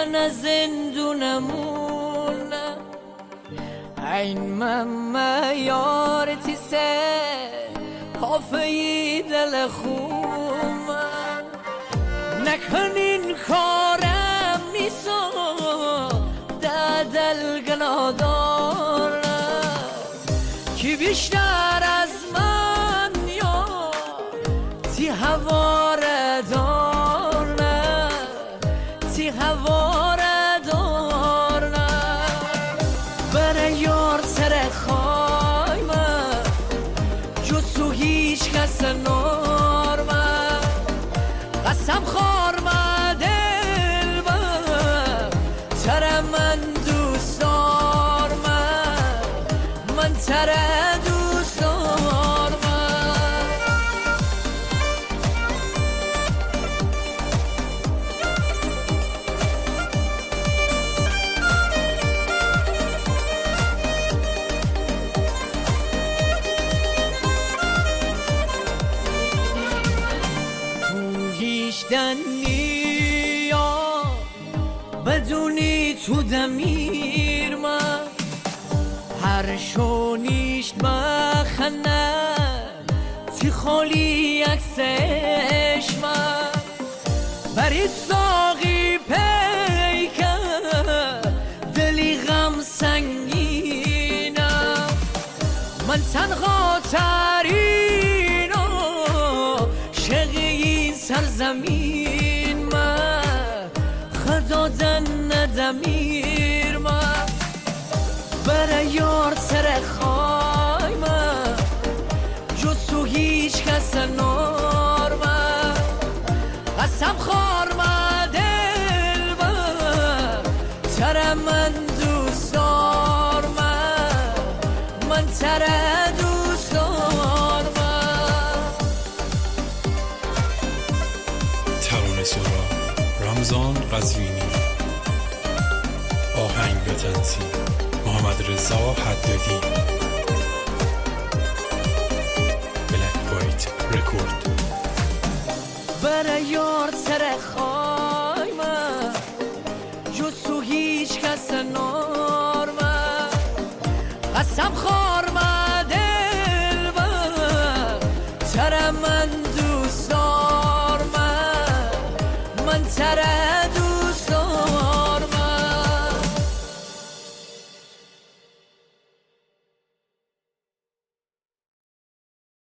من از زندونمون این من یارتی سه کافه دل خوم نکنین کارم نیسا دل گنادار کی بیشتر از من یا تی هواره دار تی هواره دار برای یار سر خواهی من جسو هیچ کس نار من قسم خور من دل من تر من دوست دار من تر دوست دار من دنی بدونی تو دمیر من هر شونیشت بخنه تی خالی عکسش من بری ساقی پیکه دلی غم سنگینم من تنها ترینم شقی سرزمین من خدادن ندمیر من برای یار سر خواهی من جسو هیچ کس نار من قسم خور من دل من تر من دوست دار من تر دوست دار ترانه سرا رمضان قزوینی آهنگ و تنظیم محمد رضا حدادی بلک وایت رکورد برای یار سر خواهی من جسو هیچ کس نار من قسم خور